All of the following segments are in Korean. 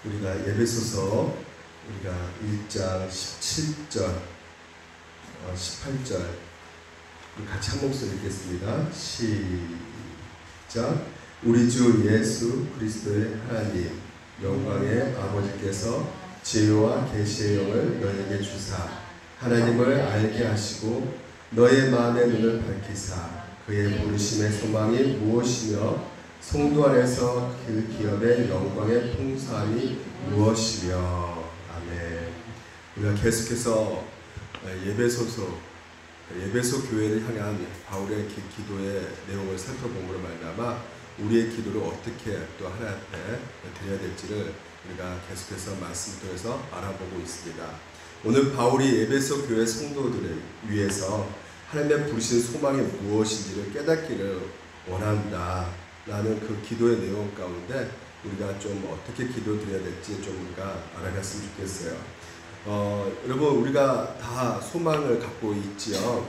우리가 예배소서 우리가 1장 17절, 18절 같이 한 목소리 읽겠습니다. 시작. 우리 주 예수 그리스도의 하나님 영광의 아버지께서 지혜와 계시의 영을 너에게 주사 하나님을 알게 하시고 너의 마음의 눈을 밝히사 그의 부르심의 소망이 무엇이며 성도 안에서 그 기업의 영광의 풍성함이 무엇이며. 아멘. 우리가 계속해서 예배소 교회를 향한 바울의 기도의 내용을 살펴봄으로 말미암아 우리의 기도를 어떻게 또 하나님 앞에 드려야 될지를 우리가 계속해서 말씀을 통해서 알아보고 있습니다. 오늘 바울이 예배소 교회 성도들을 위해서 하나님의 부르신 소망이 무엇인지를 깨닫기를 원한다 라는 그 기도의 내용 가운데 우리가 좀 어떻게 기도드려야 될지 좀 우리가 알아갔으면 좋겠어요. 여러분, 우리가 다 소망을 갖고 있지요.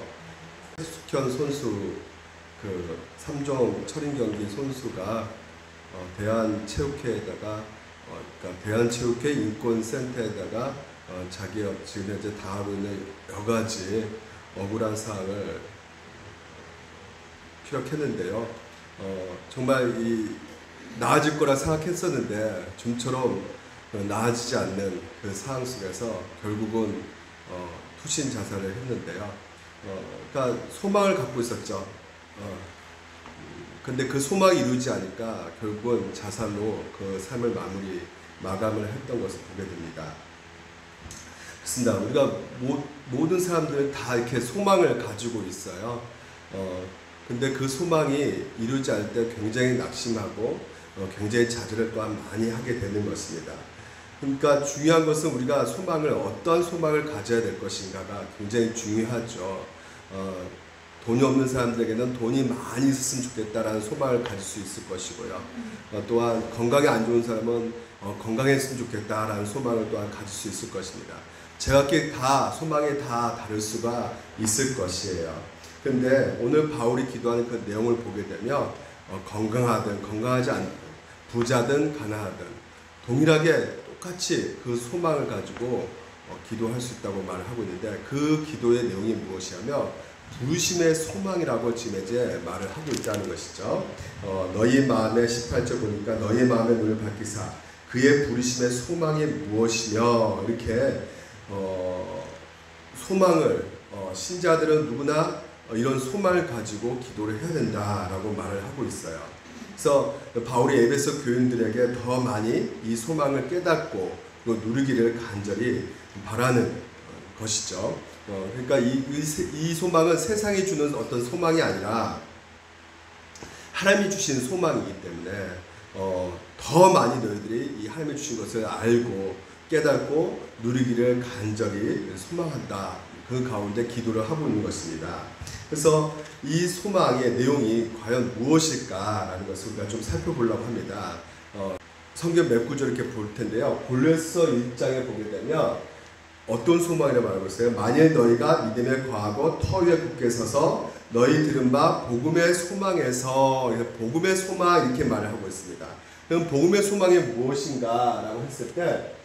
숙현 선수, 그 3종 철인 경기 선수가 대한체육회에다가 그러니까 대한체육회 인권센터에다가 자기가 지금 현재 다하고 있는 여러 가지 억울한 사항을 피력했는데요. 정말 나아질 거라 생각했었는데 좀처럼 나아지지 않는 그 상황 속에서 결국은 투신 자살을 했는데요. 그러니까 소망을 갖고 있었죠. 근데 그 소망이 이루지 않으니까 결국은 자살로 그 삶을 마감을 했던 것을 보게 됩니다. 그렇습니다. 우리가 모든 사람들은 다 이렇게 소망을 가지고 있어요. 근데 그 소망이 이루지 않을 때 굉장히 낙심하고 굉장히 좌절을 또한 많이 하게 되는 것입니다. 그러니까 중요한 것은 우리가 어떤 소망을 가져야 될 것인가가 굉장히 중요하죠. 돈이 없는 사람들에게는 돈이 많이 있었으면 좋겠다라는 소망을 가질 수 있을 것이고요. 또한 건강이 안 좋은 사람은 건강했으면 좋겠다라는 소망을 또한 가질 수 있을 것입니다. 제각기 다 소망이 다 다를 수가 있을 것이에요. 근데 오늘 바울이 기도하는 그 내용을 보게 되면 건강하든 건강하지 않든 부자든 가난하든 동일하게 똑같이 그 소망을 가지고 기도할 수 있다고 말을 하고 있는데 그 기도의 내용이 무엇이냐면 부르심의 소망이라고 지금 이제 말을 하고 있다는 것이죠. 너희 마음에 18절 보니까 너희 마음의 눈을 밝히사 그의 부르심의 소망이 무엇이며 이렇게 소망을 신자들은 누구나 이런 소망을 가지고 기도를 해야 된다라고 말을 하고 있어요. 그래서 바울이 에베소 교인들에게 더 많이 이 소망을 깨닫고 누리기를 간절히 바라는 것이죠. 그러니까 이 소망은 세상이 주는 어떤 소망이 아니라 하나님이 주신 소망이기 때문에 더 많이 너희들이 이 하나님이 주신 것을 알고 깨닫고 누리기를 간절히 소망한다. 그 가운데 기도를 하고 있는 것입니다. 그래서 이 소망의 내용이 과연 무엇일까라는 것을 우리가 좀 살펴보려고 합니다. 성경 몇 구절 이렇게 볼 텐데요. 골로새 1장에 보게 되면 어떤 소망이라고 말하고 있어요? 만일 너희가 믿음에 거하고 터 위에 굳게 서서 너희 들은 바 복음의 소망에서 복음의 소망 이렇게 말을 하고 있습니다. 그럼 복음의 소망이 무엇인가라고 했을 때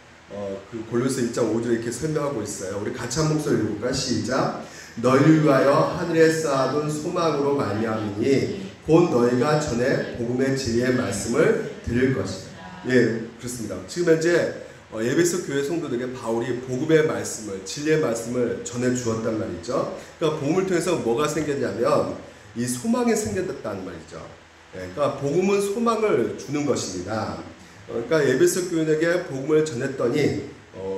그 골로새 1장 5절에 이렇게 설명하고 있어요. 우리 같이 한 목소리 읽어볼까? 시작. 너희를 위하여 하늘에 쌓아둔 소망으로 말미암으니 곧 너희가 전에 복음의 진리의 말씀을 들을 것이다. 예, 그렇습니다. 지금 현재 에베소 교회 성도들에게 바울이 복음의 말씀을 진리의 말씀을 전해 주었단 말이죠. 그러니까 복음을 통해서 뭐가 생겼냐면 이 소망이 생겼다는 말이죠. 예, 그러니까 복음은 소망을 주는 것입니다. 그러니까 에베소 교인에게 복음을 전했더니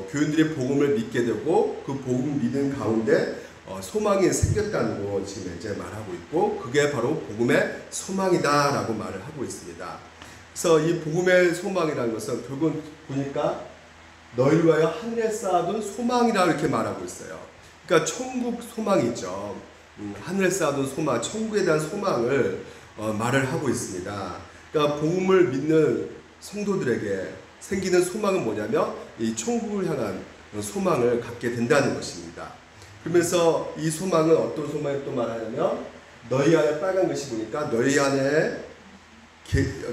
교인들이 복음을 믿게 되고 그 복음 믿음 가운데 소망이 생겼다는 거 지금 이제 말하고 있고 그게 바로 복음의 소망이다라고 말을 하고 있습니다. 그래서 이 복음의 소망이라는 것은 결국은 보니까 너희를 위하여 하늘에 쌓아둔 소망이라고 이렇게 말하고 있어요. 그러니까 천국 소망이죠. 하늘에 쌓아둔 소망, 천국에 대한 소망을 말을 하고 있습니다. 그러니까 복음을 믿는 성도들에게 생기는 소망은 뭐냐면 이 천국을 향한 소망을 갖게 된다는 것입니다. 그러면서 이 소망은 어떤 소망을 또 말하냐면 너희 안에 빨간 글씨 보니까 너희 안에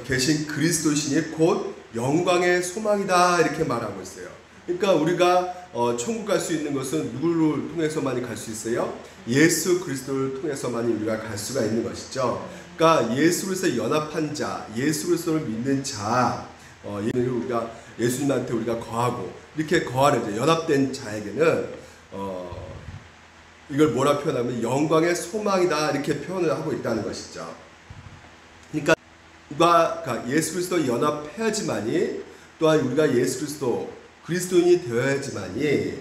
계신 그리스도신이 곧 영광의 소망이다 이렇게 말하고 있어요. 그러니까 우리가 천국 갈 수 있는 것은 누구를 통해서만이 갈 수 있어요? 예수 그리스도를 통해서만이 우리가 갈 수가 있는 것이죠. 그러니까 예수 그리스도에 연합한 자, 예수 그리스도를 믿는 자, 우리가 예수님한테 우리가 거하고 이렇게 거하는 자, 연합된 자에게는 이걸 뭐라 표현하면 영광의 소망이다 이렇게 표현을 하고 있다는 것이죠. 그러니까 우리가 예수 그리스도에 연합해야지만이, 또한 우리가 예수 그리스도 그리스도인이 되어야지만이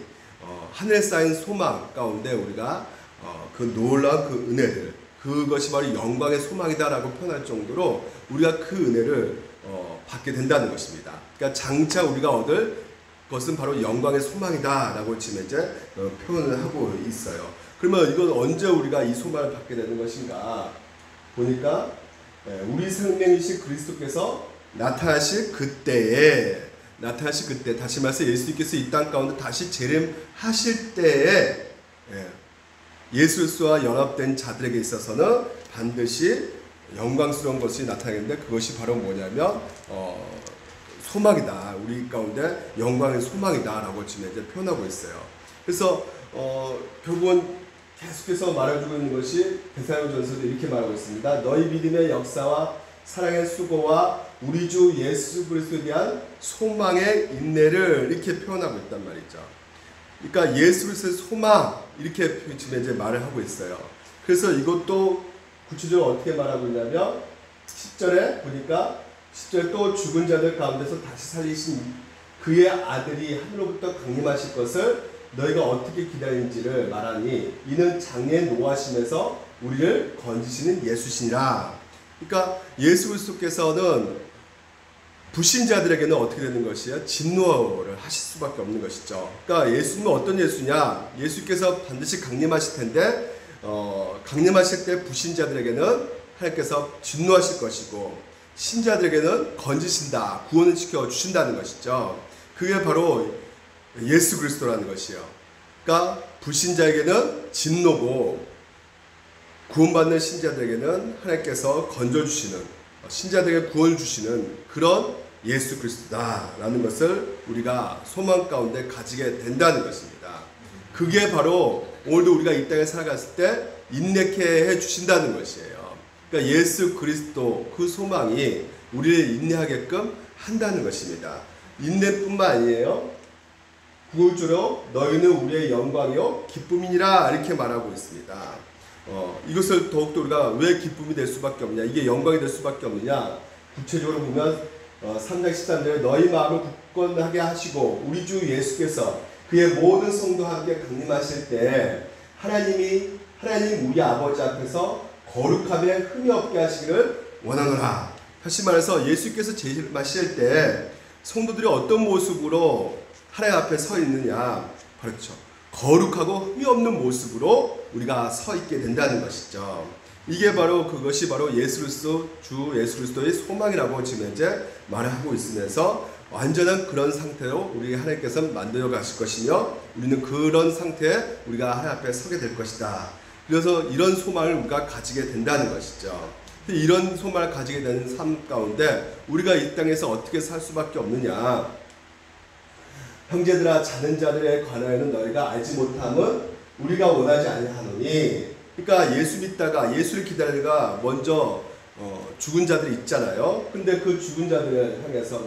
하늘에 쌓인 소망 가운데 우리가 그 놀라운 그 은혜들, 그것이 바로 영광의 소망이다라고 표현할 정도로 우리가 그 은혜를 받게 된다는 것입니다. 그러니까 장차 우리가 얻을 것은 바로 영광의 소망이다라고 지금 이제 표현을 하고 있어요. 그러면 이건 언제 우리가 이 소망을 받게 되는 것인가 보니까 우리 생명이신 그리스도께서 나타나실 그때, 다시 말해서 예수님께서 이 땅 가운데 다시 재림하실 때에 예수 그리스도와 연합된 자들에게 있어서는 반드시 영광스러운 것이 나타나겠는데, 그것이 바로 뭐냐면 소망이다. 우리 가운데 영광의 소망이다 라고 지금 이제 표현하고 있어요. 그래서 결국은 계속해서 말해주고 있는 것이 데살로니가전서도 이렇게 말하고 있습니다. 너희 믿음의 역사와 사랑의 수고와 우리 주 예수 그리스도에 대한 소망의 인내를 이렇게 표현하고 있단 말이죠. 그러니까 예수 그리스도의 소망 이렇게 지금 이제 말을 하고 있어요. 그래서 이것도 구체적으로 어떻게 말하고 있냐면 10절에 보니까 10절에 또 죽은 자들 가운데서 다시 살리신 그의 아들이 하늘로부터 강림하실 것을 너희가 어떻게 기다리는지를 말하니 이는 장래에 노하심에서 우리를 건지시는 예수시니라. 그러니까 예수 그리스도께서는 불신자들에게는 어떻게 되는 것이에요? 진노를 하실 수밖에 없는 것이죠. 그러니까 예수님은 어떤 예수냐? 예수께서 반드시 강림하실 텐데 강림하실 때 불신자들에게는 하나님께서 진노하실 것이고 신자들에게는 건지신다, 구원을 시켜주신다는 것이죠. 그게 바로 예수 그리스도라는 것이에요. 그러니까 불신자에게는 진노고 구원받는 신자들에게는 하나님께서 건져주시는, 신자들에게 구원을 주시는 그런 예수 그리스도다라는 것을 우리가 소망 가운데 가지게 된다는 것입니다. 그게 바로 오늘도 우리가 이 땅에 살아갔을 때 인내케 해주신다는 것이에요. 그러니까 예수 그리스도 그 소망이 우리를 인내하게끔 한다는 것입니다. 인내뿐만 아니에요. 9절로 너희는 우리의 영광이요 기쁨이니라 이렇게 말하고 있습니다. 이것을 더욱더 우리가 왜 기쁨이 될 수밖에 없냐, 이게 영광이 될 수밖에 없느냐, 구체적으로 보면 3장 13절에 너희 마음을 굳건하게 하시고 우리 주 예수께서 그의 모든 성도와 함께 강림하실 때 하나님 우리 아버지 앞에서 거룩함에 흠이 없게 하시기를 원하노라. 다시 말해서 예수께서 재림하실 때 성도들이 어떤 모습으로 하나님 앞에 서 있느냐, 그렇죠. 거룩하고 흠이 없는 모습으로 우리가 서 있게 된다는 것이죠. 이게 바로 그것이 바로 예수 그리스도, 주 예수 그리스도의 소망이라고 지금 현재 말을 하고 있으면서 완전한 그런 상태로 우리 하나님께서 만들어 가실 것이며 우리는 그런 상태에 우리가 하나님 앞에 서게 될 것이다. 그래서 이런 소망을 우리가 가지게 된다는 것이죠. 이런 소망을 가지게 되는 삶 가운데 우리가 이 땅에서 어떻게 살 수밖에 없느냐. 형제들아 자는 자들에 관하여는 너희가 알지 못함은 우리가 원하지 아니하노니. 그러니까 예수 믿다가 예수를 기다리다가 먼저 죽은 자들이 있잖아요. 근데 그 죽은 자들을 향해서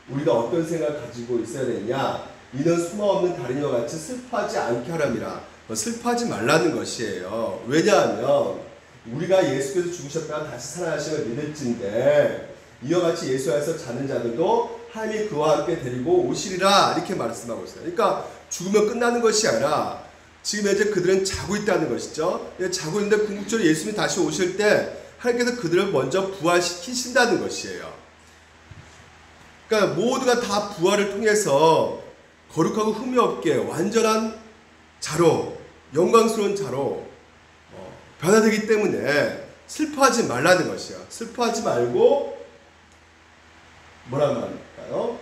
우리가 어떤 생각을 가지고 있어야 되냐. 이는 수마 없는 달인과 같이 슬퍼하지 않게 하람이라. 슬퍼하지 말라는 것이에요. 왜냐하면 우리가 예수께서 죽으셨다가 다시 살아나심을 믿을진데 이와 같이 예수 안에서 자는 자들도 하나님이 그와 함께 데리고 오시리라 이렇게 말씀하고 있어요. 그러니까 죽으면 끝나는 것이 아니라 지금 이제 그들은 자고 있다는 것이죠. 자고 있는데 궁극적으로 예수님이 다시 오실 때 하나님께서 그들을 먼저 부활시키신다는 것이에요. 그러니까 모두가 다 부활을 통해서 거룩하고 흠이 없게 완전한 자로, 영광스러운 자로 변화되기 때문에 슬퍼하지 말라는 것이에요. 슬퍼하지 말고 뭐란 말일까요?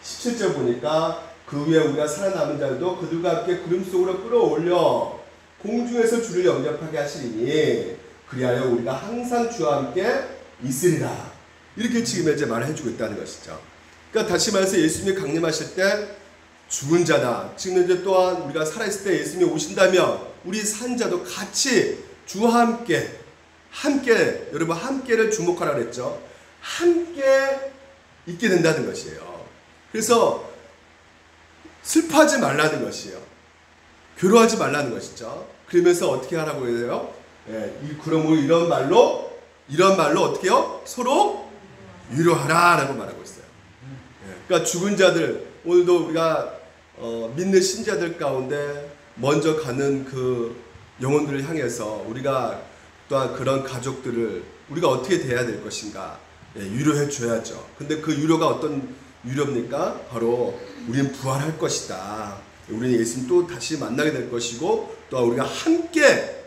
17절 보니까 그 후에 우리가 살아남은 자들도 그들과 함께 구름 속으로 끌어올려 공중에서 주를 영접하게 하시리니 그리하여 우리가 항상 주와 함께 있으리라. 이렇게 지금 이제 말을 해주고 있다는 것이죠. 그러니까 다시 말해서 예수님이 강림하실 때 죽은 자나 지금 이제 또한 우리가 살아있을 때 예수님이 오신다면 우리 산자도 같이 주와 함께 여러분 함께를 주목하라 그랬죠. 함께 있게 된다는 것이에요. 그래서 슬퍼하지 말라는 것이에요. 괴로워하지 말라는 것이죠. 그러면서 어떻게 하라고 해요? 그러므로 이런 말로 어떻게 해요? 서로 위로하라라고 말하고 있어요. 그러니까 죽은 자들, 오늘도 우리가 믿는 신자들 가운데 먼저 가는 그 영혼들을 향해서 우리가 또한 그런 가족들을 우리가 어떻게 대해야 될 것인가 위로해 줘야죠. 근데 그 위로가 어떤 위로입니까? 바로 우리는 부활할 것이다. 우리는 예수님 또 다시 만나게 될 것이고 또 우리가 함께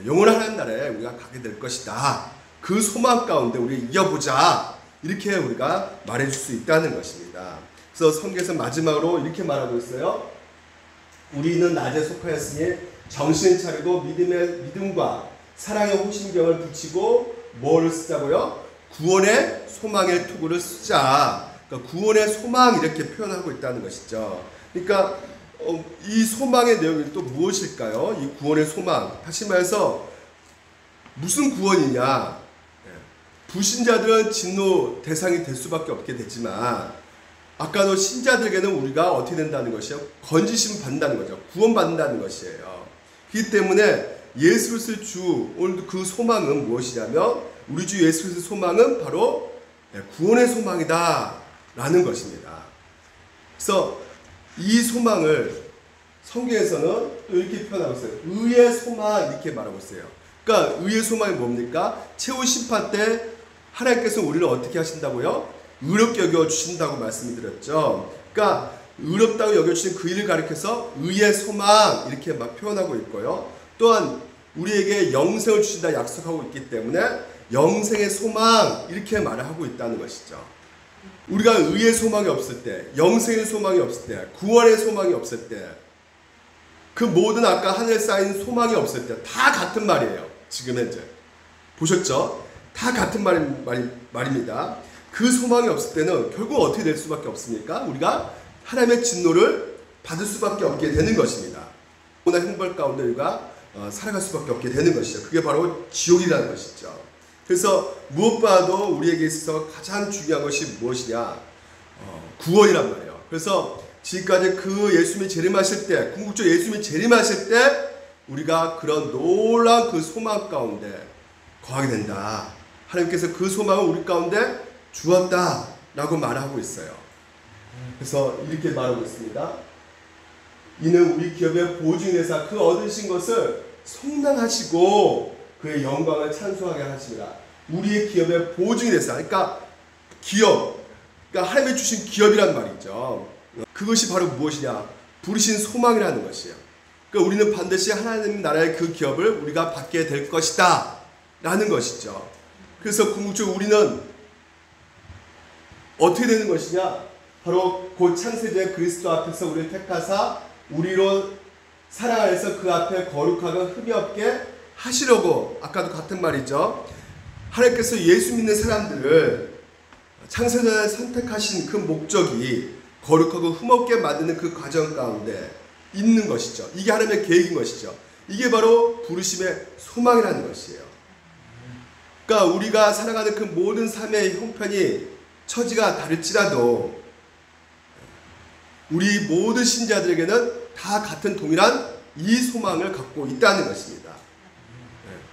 영원한 날에 우리가 가게 될 것이다. 그 소망 가운데 우리 이겨보자. 이렇게 우리가 말해줄 수 있다는 것입니다. 그래서 성경에서 마지막으로 이렇게 말하고 있어요. 우리는 낮에 속하였으니 정신 차리고 믿음과 사랑의 호심경을 붙이고 뭐를 쓰자고요? 구원의 소망의 투구를 쓰자. 그러니까 구원의 소망 이렇게 표현하고 있다는 것이죠. 그러니까 이 소망의 내용이 또 무엇일까요? 이 구원의 소망. 다시 말해서 무슨 구원이냐? 불신자들은 진노 대상이 될 수밖에 없게 되지만 아까도 신자들에게는 우리가 어떻게 된다는 것이요? 건지심 받는다는 거죠. 구원받는다는 것이에요. 그렇기 때문에 예수 그리스도의 주, 오늘도 그 소망은 무엇이냐면 우리 주 예수 그리스도의 소망은 바로 구원의 소망이다 라는 것입니다. 그래서 이 소망을 성경에서는 또 이렇게 표현하고 있어요. 의의 소망 이렇게 말하고 있어요. 그러니까 의의 소망이 뭡니까? 최후 심판 때 하나님께서 우리를 어떻게 하신다고요? 의롭게 여겨주신다고 말씀을 드렸죠. 그러니까 의롭다고 여겨주신 그 일을 가리켜서 의의 소망 이렇게 막 표현하고 있고요. 또한 우리에게 영생을 주신다 약속하고 있기 때문에 영생의 소망 이렇게 말을 하고 있다는 것이죠. 우리가 의의 소망이 없을 때, 영생의 소망이 없을 때, 구원의 소망이 없을 때, 그 모든 아까 하늘에 쌓인 소망이 없을 때 다 같은 말이에요. 지금 현재 보셨죠? 다 같은 말입니다. 그 소망이 없을 때는 결국 어떻게 될 수밖에 없습니까? 우리가 하나님의 진노를 받을 수밖에 없게 되는 것입니다. 오늘 형벌 가운데 우리가 살아갈 수밖에 없게 되는 것이죠. 그게 바로 지옥이라는 것이죠. 그래서 무엇보다도 우리에게 있어서 가장 중요한 것이 무엇이냐? 구원이란 말이에요. 그래서 지금까지 그 예수님이 재림하실 때, 궁극적으로 예수님이 재림하실 때 우리가 그런 놀라운 그 소망 가운데 거하게 된다. 하나님께서 그 소망을 우리 가운데 주었다라고 말하고 있어요. 그래서 이렇게 말하고 있습니다. 이는 우리 기업의 보증회사 그 얻으신 것을 성당하시고 그의 영광을 찬송하게 하십니다. 우리의 기업의 보증회사, 그러니까 기업, 그러니까 하나님이 주신 기업이란 말이죠. 그것이 바로 무엇이냐? 부르신 소망이라는 것이에요. 그러니까 우리는 반드시 하나님 나라의 그 기업을 우리가 받게 될 것이다 라는 것이죠. 그래서 궁극적으로 우리는 어떻게 되는 것이냐? 바로 곧 창세주의 그리스도 앞에서 우리를 택하사 우리로 사랑 안에서 그 앞에 거룩하고 흠이 없게 하시려고, 아까도 같은 말이죠. 하나님께서 예수 믿는 사람들을 창세전에 선택하신 그 목적이 거룩하고 흠없게 만드는 그 과정 가운데 있는 것이죠. 이게 하나님의 계획인 것이죠. 이게 바로 부르심의 소망이라는 것이에요. 그러니까 우리가 살아가는 그 모든 삶의 형편이 처지가 다를지라도 우리 모든 신자들에게는 다 같은 동일한 이 소망을 갖고 있다는 것입니다.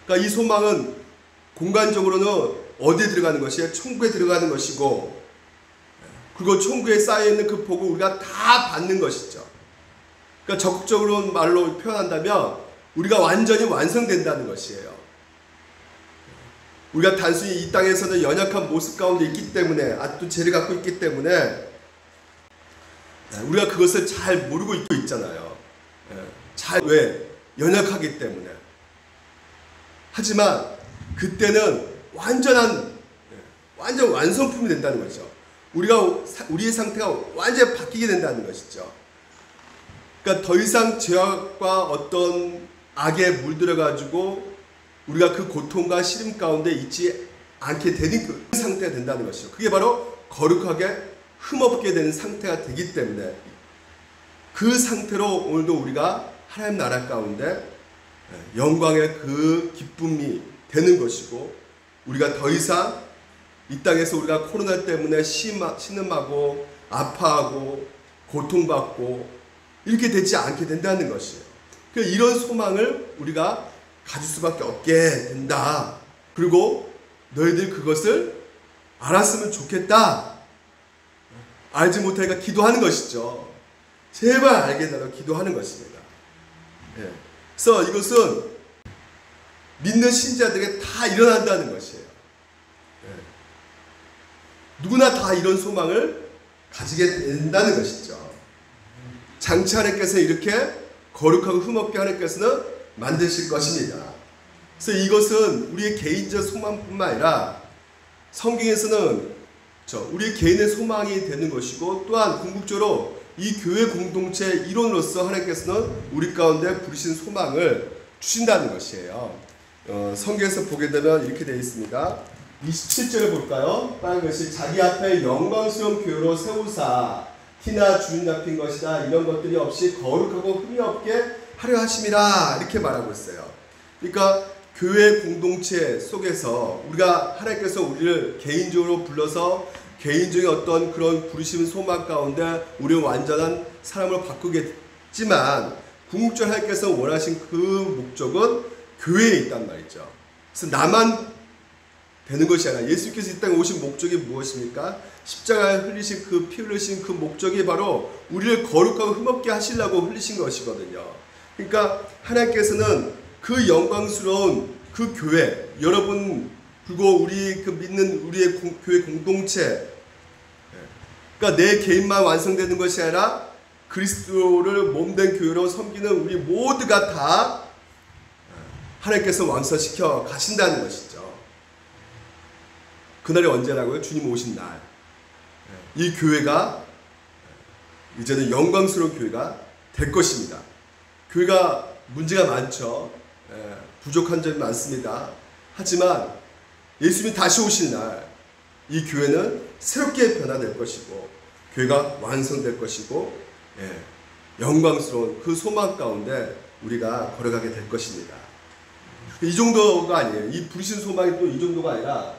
그러니까 이 소망은 공간적으로는 어디에 들어가는 것이에요? 천국에 들어가는 것이고, 그리고 천국에 쌓여있는 그 복을 우리가 다 받는 것이죠. 그러니까 적극적으로 말로 표현한다면 우리가 완전히 완성된다는 것이에요. 우리가 단순히 이 땅에서는 연약한 모습 가운데 있기 때문에, 아직도 죄를 갖고 있기 때문에 우리가 그것을 잘 모르고 있잖아요. 왜? 연약하기 때문에. 하지만 그때는 완전 완성품이 된다는 거죠. 우리의 상태가 완전히 바뀌게 된다는 것이죠. 그러니까 더 이상 죄악과 어떤 악에 물들어가지고 우리가 그 고통과 시름 가운데 있지 않게 되는 그 상태가 된다는 것이죠. 그게 바로 거룩하게 흠없게 되는 상태가 되기 때문에 그 상태로 오늘도 우리가 하나님 나라 가운데 영광의 그 기쁨이 되는 것이고, 우리가 더 이상 이 땅에서 우리가 코로나 때문에 신음하고 아파하고 고통받고 이렇게 되지 않게 된다는 것이에요. 이런 소망을 우리가 가질 수밖에 없게 된다. 그리고 너희들 그것을 알았으면 좋겠다. 알지 못하니까 기도하는 것이죠. 제발 알게 해달라고 기도하는 것입니다. 그래서 이것은 믿는 신자들에게 다 일어난다는 것이에요. 누구나 다 이런 소망을 가지게 된다는 것이죠. 장차 하나님께서 이렇게 거룩하고 흠없게 하나님께서는 만드실 것입니다. 그래서 이것은 우리의 개인적 소망뿐만 아니라 성경에서는 우리 개인의 소망이 되는 것이고, 또한 궁극적으로 이 교회 공동체 일원으로서 하나님께서는 우리 가운데 부르신 소망을 주신다는 것이에요. 성경에서 보게 되면 이렇게 되어 있습니다. 27절을 볼까요? 빨간 것이 자기 앞에 영광스러운 교회로 세우사 티나 주름 잡힌 것이다 이런 것들이 없이 거룩하고 흠이 없게 하려 하심이라 이렇게 말하고 있어요. 그러니까 교회 공동체 속에서 우리가 하나님께서 우리를 개인적으로 불러서 개인적인 어떤 그런 부르심 소망 가운데 우리는 완전한 사람으로 바꾸겠지만, 궁극적으로 하나님께서 원하신 그 목적은 교회에 있단 말이죠. 그래서 나만 되는 것이 아니라 예수께서 이 땅에 오신 목적이 무엇입니까? 십자가에 흘리신 그 피 흘리신 그 목적이 바로 우리를 거룩하고 흠없게 하시려고 흘리신 것이거든요. 그러니까 하나님께서는 그 영광스러운 그 교회, 여러분 그리고 우리 그 믿는 우리의 교회 공동체, 그러니까 내 개인만 완성되는 것이 아니라 그리스도를 몸된 교회로 섬기는 우리 모두가 다 하나님께서 완성시켜 가신다는 것이죠. 그날이 언제라고요? 주님 오신 날. 이 교회가 이제는 영광스러운 교회가 될 것입니다. 교회가 문제가 많죠. 부족한 점이 많습니다. 하지만 예수님이 다시 오신 날 이 교회는 새롭게 변화될 것이고, 교회가 완성될 것이고, 영광스러운 그 소망 가운데 우리가 걸어가게 될 것입니다. 이 정도가 아니에요. 이 부르신 소망이 또 이 정도가 아니라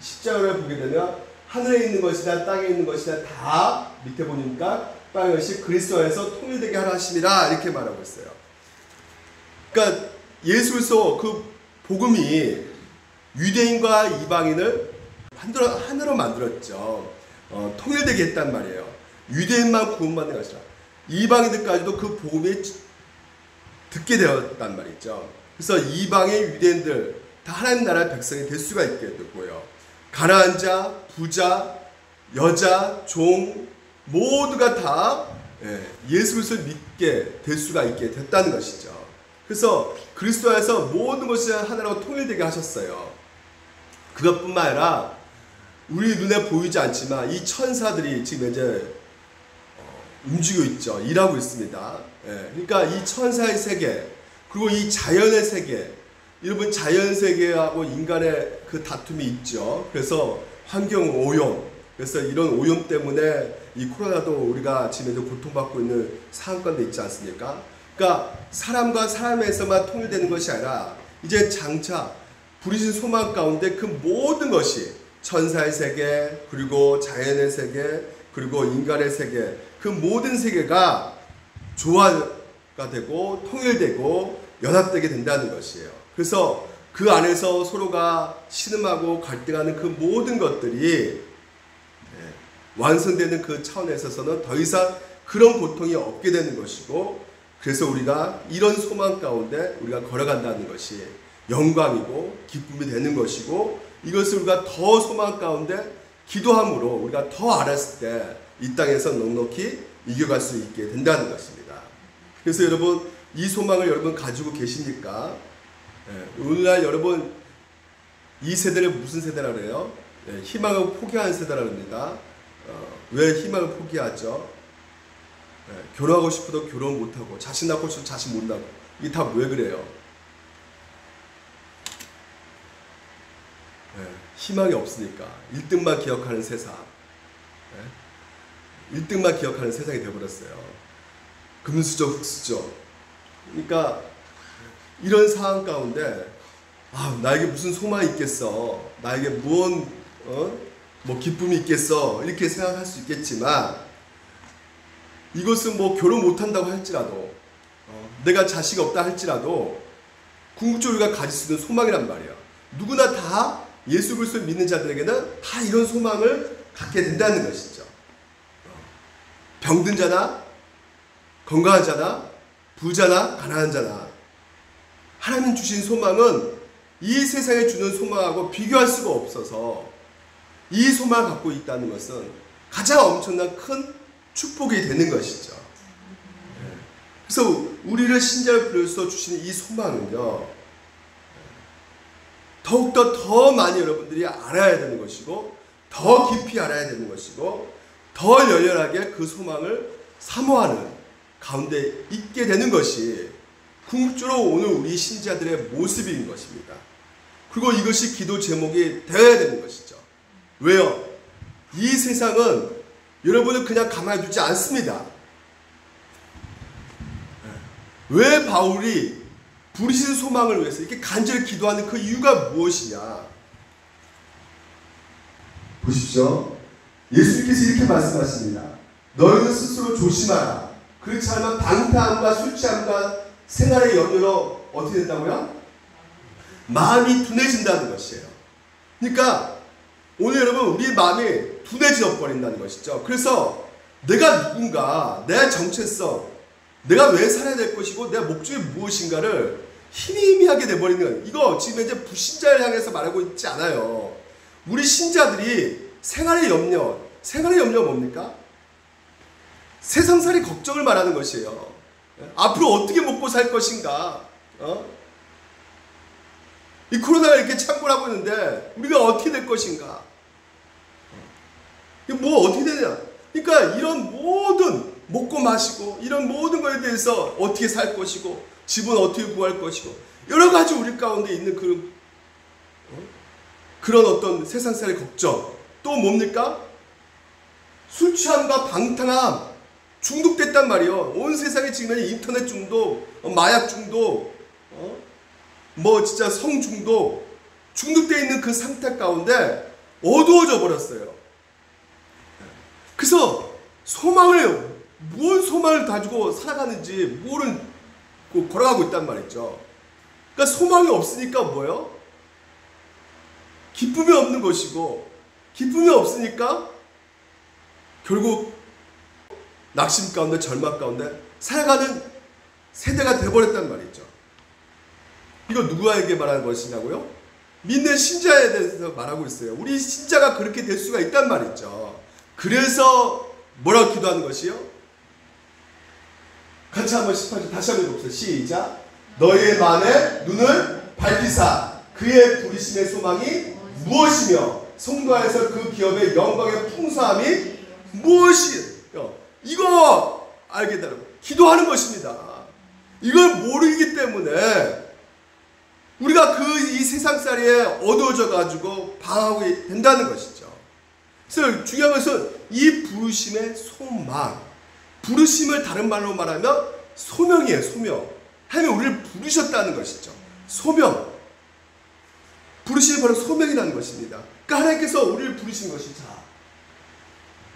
십자가를 보게 되면 하늘에 있는 것이다 땅에 있는 것이다 다 밑에 보니까 빨간 것이 그리스도 안에서 통일되게 하라 하심이라 이렇게 말하고 있어요. 그러니까 예수께서 그 복음이 유대인과 이방인을 하나로 만들었죠. 통일되게 했단 말이에요. 유대인만 구원받는 것이 아니라 이방인들까지도 그 복음이 듣게 되었단 말이죠. 그래서 이방의 유대인들 다 하나님 나라의 백성이 될 수가 있게 됐고요. 가난한 자, 부자, 여자, 종 모두가 다 예수 그리스도를 믿게 될 수가 있게 됐다는 것이죠. 그래서 그리스도 안에서 모든 것이 하나로 통일되게 하셨어요. 그것뿐만 아니라 우리 눈에 보이지 않지만 이 천사들이 지금 이제 움직이고 있죠. 일하고 있습니다. 그러니까 이 천사의 세계, 그리고 이 자연의 세계, 여러분 자연 세계하고 인간의 그 다툼이 있죠. 그래서 환경 오염, 그래서 이런 오염 때문에 이 코로나도 우리가 지금 고통받고 있는 상황 가운데 있지 않습니까? 그러니까 사람과 사람에서만 통일되는 것이 아니라 이제 장차 부르신 소망 가운데 그 모든 것이 천사의 세계, 그리고 자연의 세계, 그리고 인간의 세계, 그 모든 세계가 조화가 되고 통일되고 연합되게 된다는 것이에요. 그래서 그 안에서 서로가 신음하고 갈등하는 그 모든 것들이 완성되는 그 차원에 있어서는 더 이상 그런 고통이 없게 되는 것이고, 그래서 우리가 이런 소망 가운데 우리가 걸어간다는 것이 영광이고 기쁨이 되는 것이고, 이것을 우리가 더 소망 가운데 기도함으로 우리가 더 알았을 때 이 땅에서 넉넉히 이겨갈 수 있게 된다는 것입니다. 그래서 여러분 이 소망을 여러분 가지고 계십니까? 오늘날 여러분 이 세대를 무슨 세대라 그래요? 희망을 포기하는 세대라 합니다. 왜 희망을 포기하죠? 결혼하고 싶어도 결혼 못하고, 자식 낳고 싶어도 자식 못 낳고, 이게 다 왜 그래요? 희망이 없으니까 1등만 기억하는 세상. 1등만 기억하는 세상이 되어버렸어요. 금수저 흑수저. 그러니까 이런 상황 가운데 나에게 무슨 소망이 있겠어, 나에게 뭐 기쁨이 있겠어, 이렇게 생각할 수 있겠지만, 이것은 뭐 결혼 못한다고 할지라도, 내가 자식이 없다 할지라도 궁극적으로 우리가 가질 수 있는 소망이란 말이야. 누구나 다 예수 그리스도를 믿는 자들에게는 다 이런 소망을 갖게 된다는 것이죠. 병든 자나 건강한 자나 부자나 가난한 자나 하나님 주신 소망은 이 세상에 주는 소망하고 비교할 수가 없어서 이 소망을 갖고 있다는 것은 가장 엄청난 큰 축복이 되는 것이죠. 그래서 우리를 신자를 부르셔서 주시는 이 소망은요, 더욱더 더 많이 여러분들이 알아야 되는 것이고, 더 깊이 알아야 되는 것이고, 더 열렬하게 그 소망을 사모하는 가운데 있게 되는 것이 궁극적으로 오늘 우리 신자들의 모습인 것입니다. 그리고 이것이 기도 제목이 되어야 되는 것이죠. 왜요? 이 세상은 여러분을 그냥 가만히 두지 않습니다. 왜 바울이 부르신 소망을 위해서 이렇게 간절히 기도하는 그 이유가 무엇이냐? 보십시오. 예수님께서 이렇게 말씀하십니다. 너희는 스스로 조심하라. 그렇지 않으면 방탕함과 술 취함과 생활의 염려로 어떻게 된다고요? 마음이 둔해진다는 것이에요. 그러니까 오늘 여러분 우리 마음이 둔해져 버린다는 것이죠. 그래서 내가 누군가, 내 정체성, 내가 왜 살아야 될 것이고 내 목적이 무엇인가를 희미하게 돼버리는 거예요. 이거 지금 이제 불신자를 향해서 말하고 있지 않아요. 우리 신자들이 생활의 염려 뭡니까? 세상살이 걱정을 말하는 것이에요. 앞으로 어떻게 먹고 살 것인가? 이 코로나가 이렇게 창궐 하고 있는데 우리가 어떻게 될 것인가? 뭐 어떻게 되냐? 그러니까 이런 모든 먹고 마시고 이런 모든 것에 대해서 어떻게 살 것이고 집은 어떻게 구할 것이고 여러 가지 우리 가운데 있는 그런 어떤 세상살이 걱정. 또 뭡니까? 술 취함과 방탕함, 중독됐단 말이에요. 온 세상에 지금 인터넷 중독, 마약 중독, 진짜 성 중독, 중독되어 있는 그 상태 가운데 어두워져 버렸어요. 그래서 무슨 소망을 가지고 살아가는지 걸어가고 있단 말이죠. 그러니까 소망이 없으니까 뭐예요? 기쁨이 없는 것이고, 기쁨이 없으니까 결국 낙심 가운데 절망 가운데 살아가는 세대가 되어버렸단 말이죠. 이거 누구에게 말하는 것이냐고요? 믿는 신자에 대해서 말하고 있어요. 우리 신자가 그렇게 될 수가 있단 말이죠. 그래서 뭐라고 기도하는 것이요? 같이 한번 18절 다시 한번 해봅시다. 시작. 너희의 마음에 눈을 밝히사 그의 부르심의 소망이 무엇이며 성도 안에서 그 기업의 영광의 풍성함이 무엇이요? 이거 알게 되라고 기도하는 것입니다. 이걸 모르기 때문에 우리가 이 세상살이에 어두워져 가지고 방황하고 된다는 것이죠. 그래서 중요한 것은 이 부르심의 소망, 부르심을 다른 말로 말하면 소명이에요. 소명. 하나님이 우리를 부르셨다는 것이죠. 소명. 부르심이 바로 소명이라는 것입니다. 그러니까 하나님께서 우리를 부르신 것이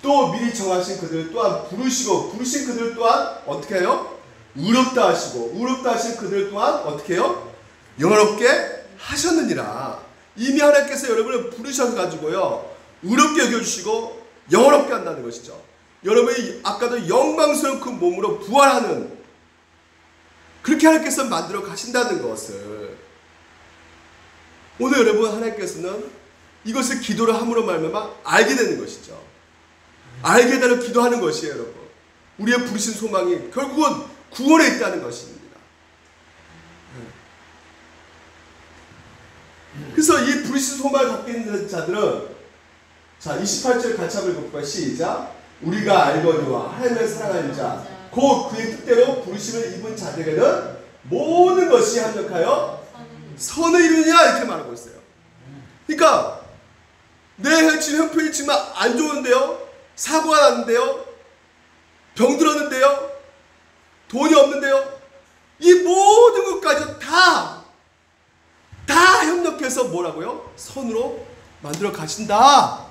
또 미리 정하신 그들 또한 부르신 그들 또한 어떻게 해요? 의롭다 하시고 의롭다 하신 그들 또한 어떻게 해요? 영화롭게 하셨느니라. 이미 하나님께서 여러분을 부르셔가지고요 의롭게 여겨주시고 영화롭게 한다는 것이죠. 여러분이 아까도 영광스러운 그 몸으로 부활하는 그렇게 하나님께서 만들어 가신다는 것을 오늘 여러분 하나님께서는 이것을 기도를 함으로 말미암아 알게 되는 것이죠. 알게 되려 기도하는 것이에요. 여러분 우리의 부르신 소망이 결국은 구원에 있다는 것입니다. 그래서 이 부르신 소망을 갖고 있는 자들은 28절 같이 한번 읽어볼까요? 시작. 우리가 알거니와 하나님을 사랑하는 자 곧 그의 뜻대로 부르심을 입은 자들에게는 모든 것이 합력하여 선을 이루느냐 이렇게 말하고 있어요. 그러니까 내 지금 형편이 지금 안 좋은데요, 사고가 났는데요, 병들었는데요? 돈이 없는데요? 이 모든 것까지 다 협력해서 뭐라고요? 선으로 만들어 가신다.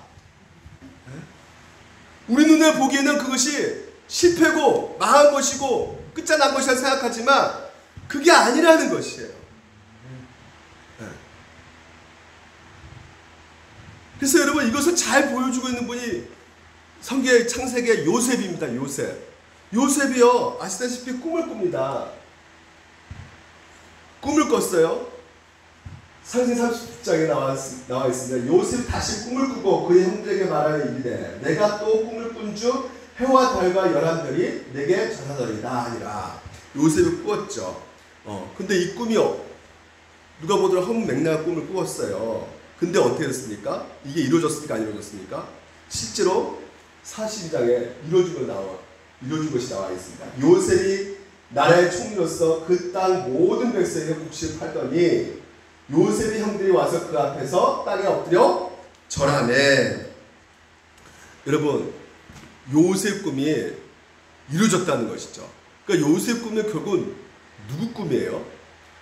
우리 눈에 보기에는 그것이 실패고 망한 것이고 끝장난 것이라 생각하지만 그게 아니라는 것이에요. 그래서 여러분, 이것을 잘 보여주고 있는 분이 성경의 창세기의 요셉입니다. 요셉이요, 아시다시피 꿈을 꿉니다. 꿈을 꿨어요. 창세기 30장에 나와 있습니다. 요셉이 다시 꿈을 꾸고 그의 형들에게 말하여 이르되 내가 또 꿈을 꾼 중 해와 달과 열한 별이 내게 전하더리다 하니라. 요셉이 꾸었죠. 근데 이 꿈이요, 누가 보더라도 허무맹랑한 꿈을 꾸었어요. 근데 어떻게 됐습니까? 이게 이루어졌습니까? 안 이루어졌습니까? 실제로 42장에 이루어진 것이 나와 있습니다. 요셉이 나라의 총리로서 그 땅 모든 백성에게 곡식을 팔더니 요셉의 형들이 와서 그 앞에서 땅에 엎드려 절하매. 여러분, 요셉 꿈이 이루어졌다는 것이죠. 그러니까 요셉 꿈은 결국은 누구 꿈이에요?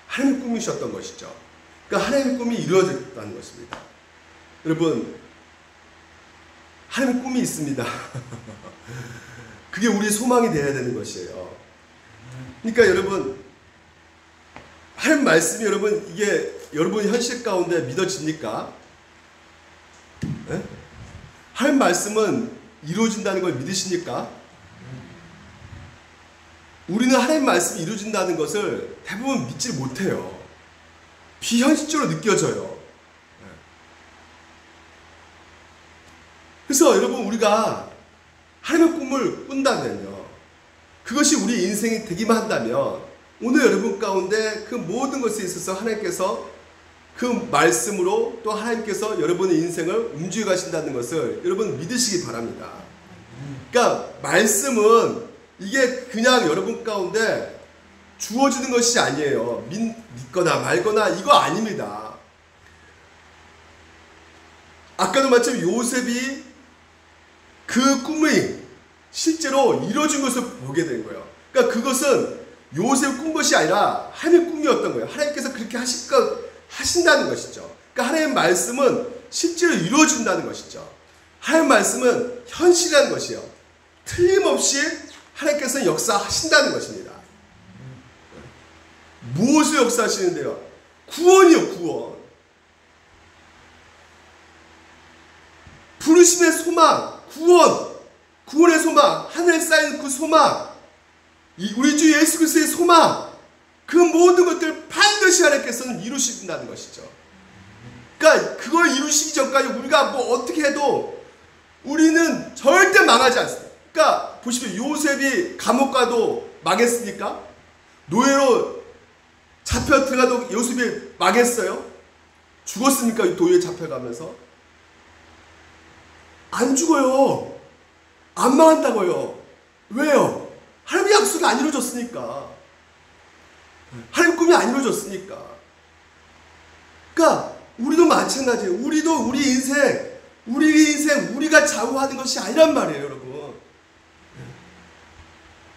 하나님의 꿈이셨던 것이죠. 그러니까 하나님의 꿈이 이루어졌다는 것입니다. 여러분, 하나님의 꿈이 있습니다. 그게 우리의 소망이 되어야 되는 것이에요. 그러니까 여러분, 하나님 말씀이 여러분, 이게 여러분 현실 가운데 믿어집니까? 네? 하나님 말씀은 이루어진다는 걸 믿으십니까? 우리는 하나님 말씀이 이루어진다는 것을 대부분 믿지 못해요. 비현실적으로 느껴져요. 그래서 여러분, 우리가 하나님의 꿈을 꾼다면요, 그것이 우리 인생이 되기만 한다면 오늘 여러분 가운데 그 모든 것에 있어서 하나님께서 그 말씀으로 또 하나님께서 여러분의 인생을 움직여 가신다는 것을 여러분 믿으시기 바랍니다. 그러니까 말씀은 이게 그냥 여러분 가운데 주어지는 것이 아니에요. 믿거나 말거나 이거 아닙니다. 아까도 마찬가지로 요셉이 그 꿈이 실제로 이루어진 것을 보게 된 거예요. 그러니까 그것은 요셉이 꾼 것이 아니라 하나님의 꿈이었던 거예요. 하나님께서 그렇게 하신다는 것이죠. 그러니까 하나님의 말씀은 실제로 이루어진다는 것이죠. 하나님의 말씀은 현실이라는 것이에요. 틀림없이 하나님께서 역사하신다는 것입니다. 무엇을 역사하시는데요? 구원이요, 구원. 부르심의 소망, 구원의 소망, 하늘에 쌓인 그 소망, 우리 주 예수 그리스도의 소망, 그 모든 것들을 반드시 하나님께서는 이루신다는 것이죠. 그러니까 그걸 이루시기 전까지 우리가 뭐 어떻게 해도 우리는 절대 망하지 않습니다. 그러니까 보십시오. 요셉이 감옥 가도 망했습니까? 노예로 잡혀 들어가도 요셉이 망했어요? 죽었습니까? 노예에 잡혀가면서? 안 죽어요. 안 망한다고요. 왜요? 하나님의 약속이 안 이루어졌으니까. 하나님 꿈이 안 이루어졌으니까. 그러니까 우리도 마찬가지예요. 우리도 우리 인생 우리가 좌우하는 것이 아니란 말이에요, 여러분.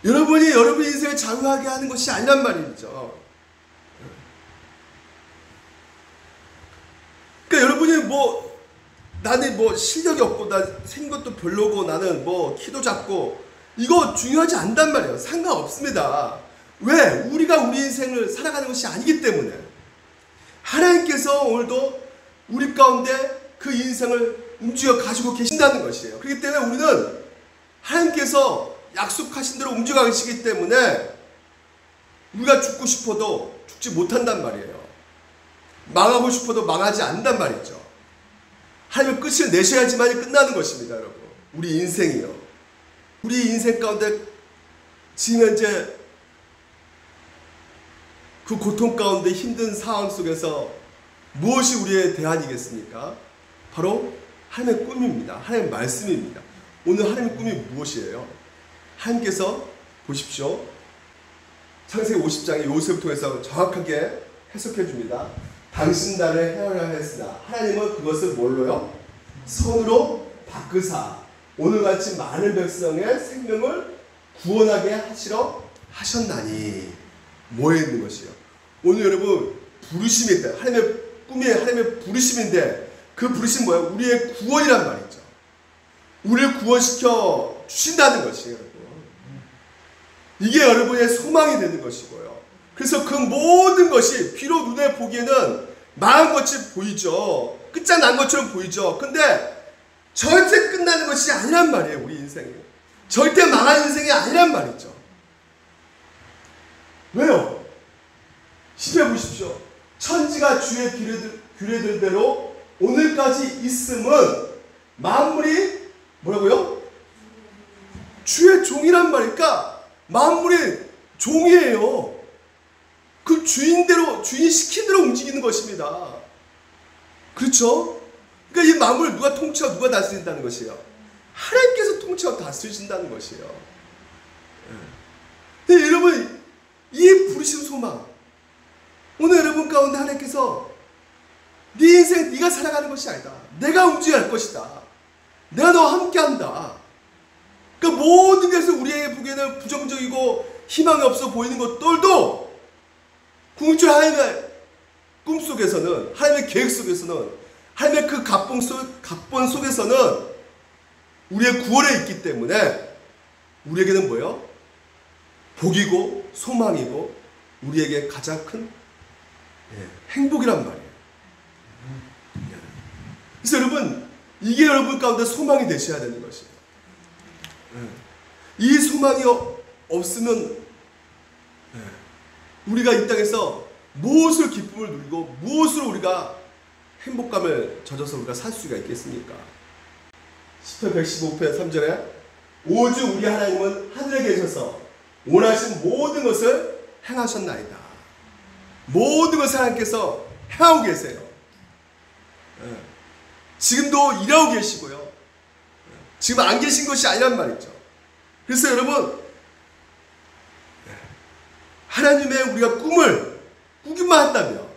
여러분이 여러분 인생을 좌우하게 하는 것이 아니란 말이죠. 그러니까 여러분이 나는 실력이 없고 나 생긴 것도 별로고 나는 키도 작고 이거 중요하지 않단 말이에요. 상관없습니다. 왜? 우리가 우리 인생을 살아가는 것이 아니기 때문에. 하나님께서 오늘도 우리 가운데 그 인생을 움직여 가지고 계신다는 것이에요. 그렇기 때문에 우리는 하나님께서 약속하신 대로 움직여 가시기 때문에 우리가 죽고 싶어도 죽지 못한단 말이에요. 망하고 싶어도 망하지 않는단 말이죠. 하나님의 끝을 내셔야지만이 끝나는 것입니다, 여러분. 우리 인생이요. 우리 인생 가운데 지금 현재 그 고통 가운데 힘든 상황 속에서 무엇이 우리의 대안이겠습니까? 바로 하나님의 꿈입니다. 하나님의 말씀입니다. 오늘 하나님의 꿈이 무엇이에요? 하나님께서 보십시오. 창세기 50장에 요셉을 통해서 정확하게 해석해 줍니다. 당신 나를 헤아려 했으나 하나님은 그것을 뭘로요? 선으로 바꾸사 오늘같이 많은 백성의 생명을 구원하게 하시러 하셨나니. 뭐에 있는 것이요? 오늘 여러분 부르심이 있다. 하나님의 꿈이 하나님의 부르심인데 그 부르심 뭐야? 우리의 구원이란 말이죠. 우리를 구원시켜 주신다는 것이에요. 여러분. 이게 여러분의 소망이 되는 것이고요. 그래서 그 모든 것이 비록 눈에 보기에는 망한 것이 보이죠. 끝장난 것처럼 보이죠. 근데 절대 끝나는 것이 아니란 말이에요. 우리 인생이. 절대 망한 인생이 아니란 말이죠. 왜요? 10회 보십시오. 천지가 주의 규례들대로 오늘까지 있음은 만물이 뭐라고요? 주의 종이란 말이니까 만물이 종이에요. 그 주인대로, 주인 시킨 대로 움직이는 것입니다. 그렇죠? 그러니까 이 만물을 누가 통치하고 누가 다스린다는 것이에요? 하나님께서 통치하고 다스리신다는 것이에요. 근데 여러분, 이 부르심 소망, 오늘 여러분 가운데 하나님께서 네 인생 네가 살아가는 것이 아니다. 내가 움직여야 할 것이다. 내가 너와 함께한다. 그러니까 모든 것을 우리에게 보기에는 부정적이고 희망이 없어 보이는 것들도 궁극적으로 하나님의 꿈속에서는, 하나님의 계획 속에서는, 하나님의 그 각본 속에서는 우리의 구원에 있기 때문에 우리에게는 뭐예요? 복이고 소망이고 우리에게 가장 큰 행복이란 말이에요. 그래서 여러분, 이게 여러분 가운데 소망이 되셔야 되는 것이에요. 이 소망이 없으면 우리가 이 땅에서 무엇을 기쁨을 누리고 무엇으로 우리가 행복감을 젖어서 우리가 살 수가 있겠습니까? 10편 115편 3절에 오직 우리 하나님은 하늘에 계셔서 원하신 모든 것을 행하셨나이다. 모든 것을 하나님께서 행하고 계세요. 지금도 일하고 계시고요. 지금 안 계신 것이 아니란 말이죠. 그래서 여러분, 하나님의 우리가 꿈을 꾸기만 한다면,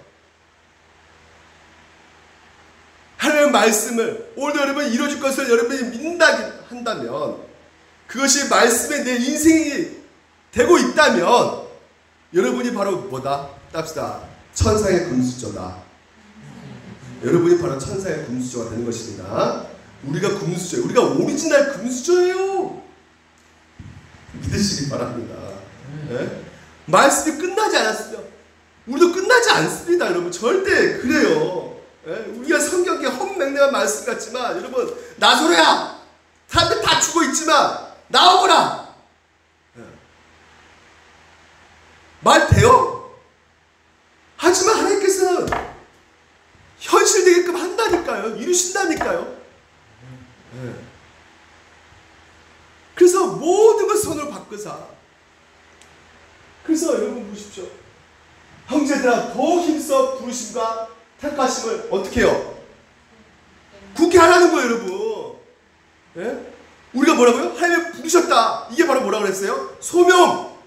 하나님의 말씀을 오늘 여러분 이루어질 것을 여러분이 믿는다 한다면, 그것이 말씀의 내 인생이 되고 있다면 여러분이 바로 뭐다? 답시다. 천사의 금수저다. 여러분이 바로 천사의 금수저가 되는 것입니다. 우리가 금수저예요. 우리가 오리지널 금수저예요. 믿으시기 바랍니다. 네? 말씀이 끝나지 않았어요. 우리도 끝나지 않습니다. 여러분 절대 그래요. 네? 우리가 성경에 헛맹랑한 말씀 같지만 여러분 나서로야 사람들 다 죽어 있지만 나오거라. 네. 말 돼요. 하지만 하나님께서는 현실되게끔 한다니까요. 이루신다니까요. 네. 그래서 모든 것을 손으로 바꾸사. 그래서 여러분 보십시오. 형제들아 더 힘써 부르심과 택하심을 어떻게 해요? 굳게 하라는 거예요. 여러분. 네? 우리가 뭐라고요? 하나님이 부르셨다. 이게 바로 뭐라고 그랬어요? 소명.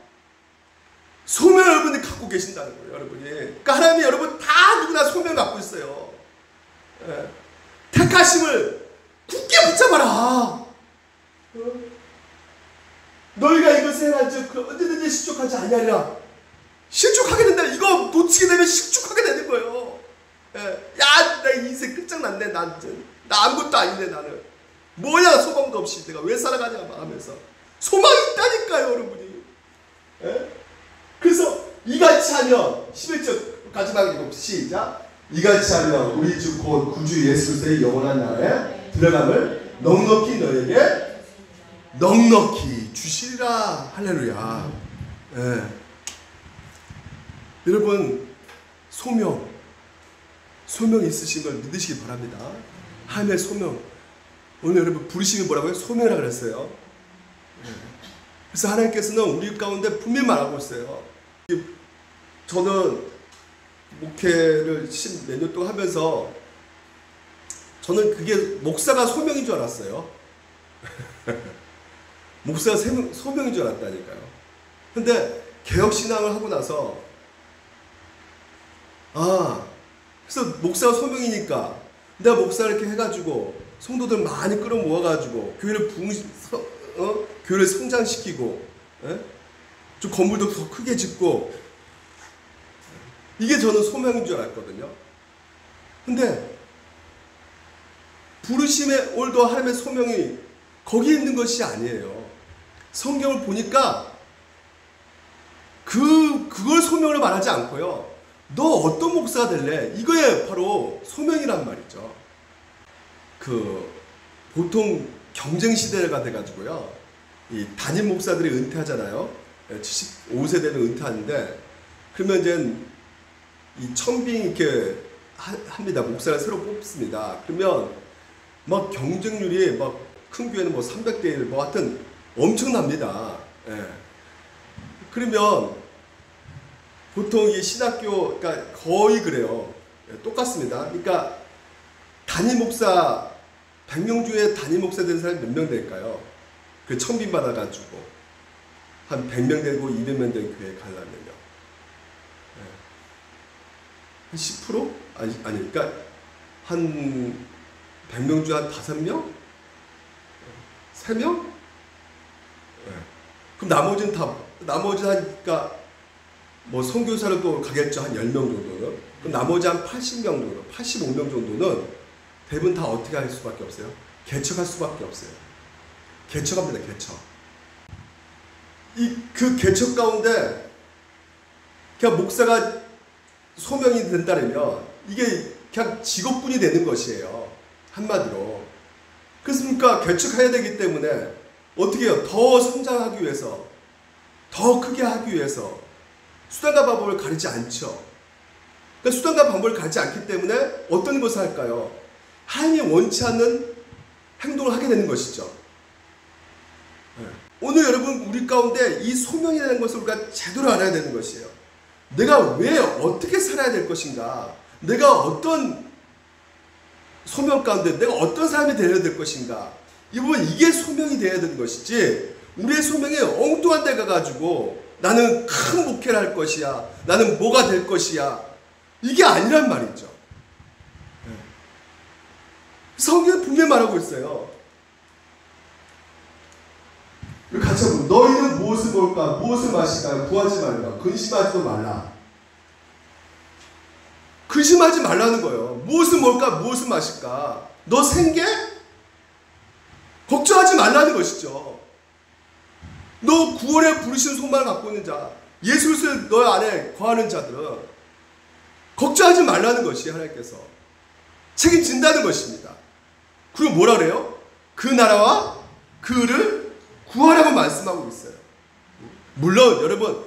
소명을 여러분이 갖고 계신다는 거예요. 여러분이. 그러니까 하나님이 여러분 다 누구나 소명 갖고 있어요. 네. 택하심을 굳게 붙잡아라. 너희가 이것을 행한즉 언제든지 실족하지 아니하리라. 실족하게 된다. 이거 놓치게 되면 실족하게 되는 거예요. 예. 야, 내 인생 끝장났네. 나 아무것도 아닌데 나는. 뭐야 소망도 없이 내가 왜 살아가냐 하면서. 소망이 있다니까요 여러분이. 예? 그래서 이같이 하면 11절 마지막 읽어 시작. 이같이 하면 우리 주 곧 구주 예수 그리스도의 영원한 나라에 들어감을 넉넉히 너에게 넉넉히 주시리라. 할렐루야. 예. 여러분 소명 있으신 걸 믿으시기 바랍니다. 하나님의 소명. 오늘 여러분 부르심이 뭐라고요? 소명이라고 그랬어요. 예. 그래서 하나님께서는 우리 가운데 분명히 말하고 있어요. 저는 목회를 10몇 년 동안 하면서 저는 그게 목사가 소명인 줄 알았어요. 목사가 소명인 줄 알았다니까요. 근데 개혁신앙을 하고 나서 그래서 목사가 소명이니까 내가 목사 이렇게 해가지고 성도들 많이 끌어모아가지고 교회를 성장시키고 예? 좀 건물도 더 크게 짓고, 이게 저는 소명인 줄 알았거든요. 근데 부르심의 오늘도 하나님의 소명이 거기에 있는 것이 아니에요. 성경을 보니까 그걸 소명으로 말하지 않고요. 너 어떤 목사가 될래? 이거에 바로 소명이란 말이죠. 보통 경쟁 시대가 돼가지고요. 이 담임 목사들이 은퇴하잖아요. 75세 되면 은퇴하는데, 그러면 이제 이 청빙 이렇게 합니다. 목사를 새로 뽑습니다. 그러면 막 경쟁률이 막 큰 교회는 뭐 300대 1, 뭐 하여튼 엄청납니다. 예. 그러면 보통 이 신학교, 그러니까 거의 그래요. 예, 똑같습니다. 그러니까 담임 목사 100명 중에 담임 목사 된 사람이 몇 명 될까요? 그 청빙 받아가지고 한 100명 되고 200명 된 교회에 가려면요. 예. 한 10%? 아니, 그러니까 한 100명 중에 한 5명? 3명? 예. 그럼 나머지는 하니까 뭐 선교사를 또 가겠죠. 한 10명 정도는. 그럼 나머지 한 80명 정도, 85명 정도는 대부분 다 어떻게 할 수밖에 없어요? 개척할 수밖에 없어요. 개척합니다. 개척. 그 개척 가운데 그냥 목사가 소명이 된다면 이게 그냥 직업군이 되는 것이에요. 한마디로. 그렇습니까? 개척해야 되기 때문에 어떻게 해요? 더 성장하기 위해서, 더 크게 하기 위해서 수단과 방법을 가리지 않죠. 그러니까 수단과 방법을 가리지 않기 때문에 어떤 것을 할까요? 하나님이 원치 않는 행동을 하게 되는 것이죠. 네. 오늘 여러분 우리 가운데 이 소명이라는 것을 우리가 제대로 알아야 되는 것이에요. 내가 왜 어떻게 살아야 될 것인가? 내가 어떤 소명 가운데 내가 어떤 사람이 되어야 될 것인가? 이 부분 이게 소명이 되어야 되는 것이지, 우리의 소명이 엉뚱한 데 가가지고 나는 큰 목회를 할 것이야, 나는 뭐가 될 것이야, 이게 아니란 말이죠. 성경은 분명히 말하고 있어요. 우리 같이 한번, 너희는 무엇을 볼까, 무엇을 마실까, 구하지 말라, 근심하지도 말라. 근심하지 말라는 거예요. 무엇을 먹을까, 무엇을 마실까. 너 생계? 걱정하지 말라는 것이죠. 너 구원에 부르신 소망을 갖고 있는 자, 예수 그리스도 너 안에 거하는 자들은 걱정하지 말라는 것이 하나님께서 책임진다는 것입니다. 그리고 뭐라 그래요? 그 나라와 그 의를 구하라고 말씀하고 있어요. 물론 여러분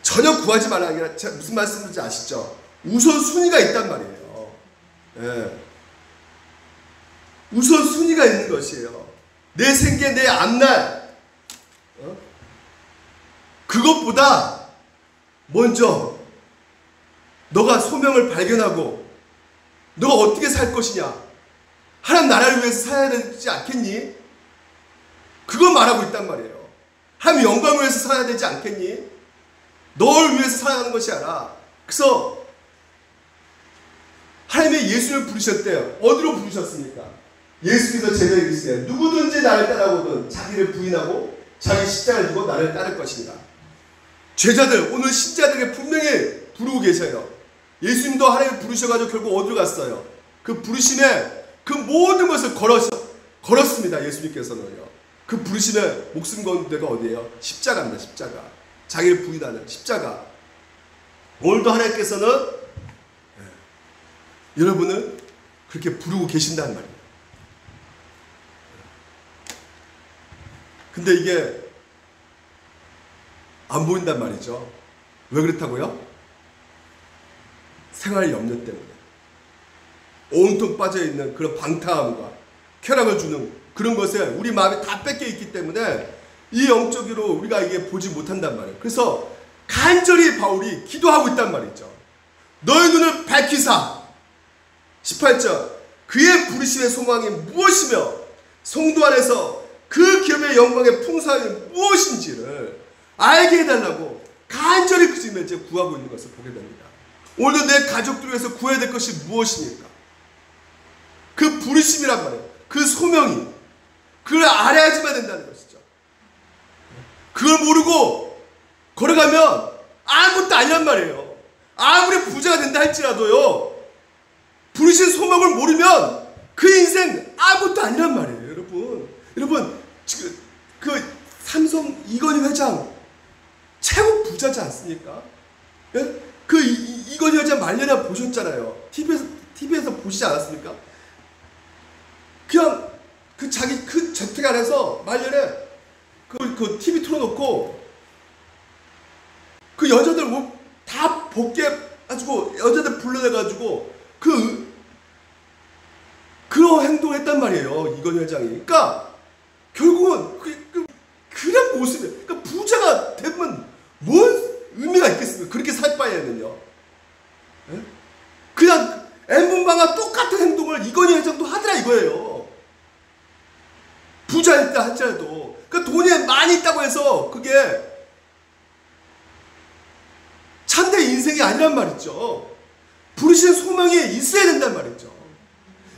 전혀 구하지 말라는 게 아니라 무슨 말씀인지 아시죠? 우선순위가 있단 말이에요. 예. 우선순위가 있는 것이에요. 내 생계, 내 앞날, 그것보다 먼저 너가 소명을 발견하고 너가 어떻게 살 것이냐, 하나님 나라를 위해서 살아야 되지 않겠니? 그걸 말하고 있단 말이에요. 하나님 영광을 위해서 살아야 되지 않겠니? 널 위해서 살아가는 것이 아니라. 그래서 하나님의 예수를 부르셨대요. 어디로 부르셨습니까? 예수께서 제자에게 이르시되 누구든지 나를 따라오든 자기를 부인하고 자기 십자가를 지고 나를 따를 것입니다. 제자들, 오늘 신자들에게 분명히 부르고 계셔요. 예수님도 하나님 부르셔가지고 결국 어디로 갔어요? 그 부르심에 그 모든 것을 걸었습니다. 예수님께서는요. 그 부르심에 목숨 건 데가 어디예요? 십자가입니다. 십자가. 자기를 부인하는 십자가. 오늘도 하나님께서는 여러분을 그렇게 부르고 계신다는 말이에요. 근데 이게 안 보인단 말이죠. 왜 그렇다고요? 생활 염려 때문에. 온통 빠져있는 그런 방탕함과 쾌락을 주는 그런 것에 우리 마음이 다 뺏겨 있기 때문에 이 영적으로 우리가 이게 보지 못한단 말이에요. 그래서 간절히 바울이 기도하고 있단 말이죠. 너의 눈을 밝히사 18절 그의 부르심의 소망이 무엇이며 성도 안에서 그 기업의 영광의 풍성이 무엇인지를 알게 해달라고 간절히 그 지금 이제 구하고 있는 것을 보게 됩니다. 오늘도 내 가족들을 위해서 구해야 될 것이 무엇입니까? 그 부르심이란 말이에요. 그 소명이 그걸 알아야지만 된다는 것이죠. 그걸 모르고 걸어가면 아무것도 아니란 말이에요. 아무리 부자가 된다 할지라도요, 부르신 소망을 모르면 그 인생 아무것도 아니란 말이에요. 여러분 지금 그 삼성 이건희 회장 최고 부자지 않습니까? 예? 그 이건희 회장 말년에 보셨잖아요. TV에서 보시지 않았습니까? 그냥 그 자기 그 저택 안에서 말년에 그 TV 틀어놓고 그 여자들 다 벗게 가지고 여자들 불러내가지고 그런 행동을 했단 말이에요, 이건희 회장이. 그러니까 결국은 그런 모습이에요. 그러니까 부자가 되면 뭔 의미가 있겠습니까? 그렇게 살 바에는요. 예? 그냥 N분방과 똑같은 행동을 이건희 회장도 하더라 이거예요. 부자일 때 할지라도. 그러니까 돈이 많이 있다고 해서 그게 참된 인생이 아니란 말이죠. 부르신 소망이 있어야 된단 말이죠.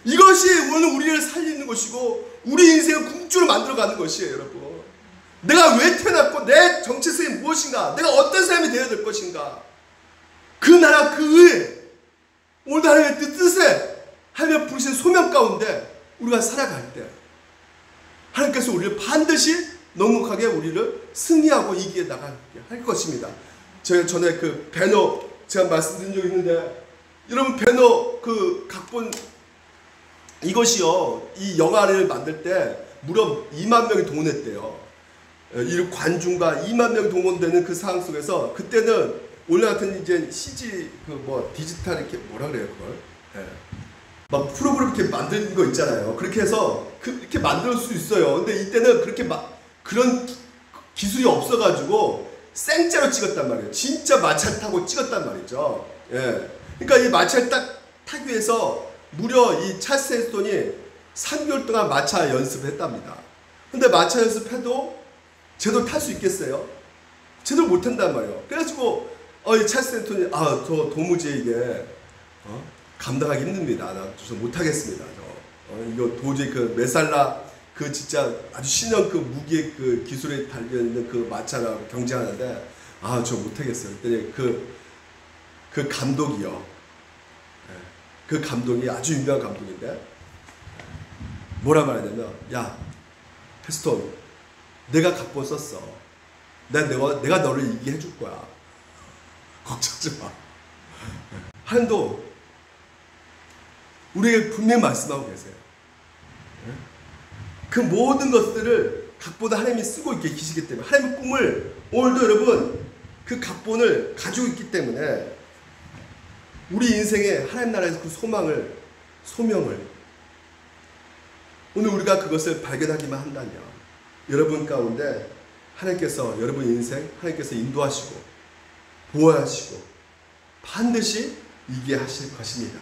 이것이 오늘 우리를 살리는 것이고 우리 인생을 궁주로 만들어가는 것이에요, 여러분. 내가 왜 태어났고 내 정체성이 무엇인가, 내가 어떤 사람이 되어야 될 것인가, 그 나라 그 의에 오늘도 하나님의 뜻에 하나님의 부르신 소명 가운데 우리가 살아갈 때 하나님께서 우리를 반드시 넉넉하게 우리를 승리하고 이기게 나가게 할 것입니다. 제가 전에 그 배너 제가 말씀드린 적이 있는데, 여러분 배너 그 각본 이것이요, 이 영화를 만들 때 무려 2만 명이 동원했대요. 이 관중과 2만 명이 동원되는 그 상황 속에서, 그때는 오늘 같은 이제 CG 디지털 이렇게 뭐라 그래요 그걸? 예. 막 프로그램 이렇게 만드는 거 있잖아요. 그렇게 해서 이렇게 만들 수 있어요. 근데 이때는 그렇게 그런 기술이 없어가지고 생짜로 찍었단 말이에요. 진짜 마차를 타고 찍었단 말이죠. 예. 그러니까 이 마차를 타기 위해서 무려 이 찰스 헤스톤이 3개월 동안 마차 연습을 했답니다. 근데 마차 연습해도 제대로 탈 수 있겠어요? 제대로 못 탄단 말이에요. 그래가지고 이 찰스 헤스톤이 저 도무지 이게 감당하기 힘듭니다. 나 못하겠습니다. 이거 도저히 그 메살라 그 진짜 아주 신형 그 무기의 그 기술에 달려있는 그 마차랑 경쟁하는데 저 못하겠어요. 그랬더니 그 감독이요. 그 감독이 아주 유명한 감독인데 뭐라 말하냐면, 야 헤스톤, 내가 각본 썼어. 내가 너를 이기게 해줄 거야. 걱정하지 마. 하나님도 우리에게 분명히 말씀하고 계세요. 그 모든 것들을 각본을 하나님이 쓰고 있게 계시기 때문에, 하나님의 꿈을 오늘도 여러분 그 각본을 가지고 있기 때문에 우리 인생에 하나님 나라에서 그 소망을, 소명을 오늘 우리가 그것을 발견하기만 한다면 여러분 가운데 하나님께서 여러분 인생 하나님께서 인도하시고 보호하시고 반드시 이기게 하실 것입니다.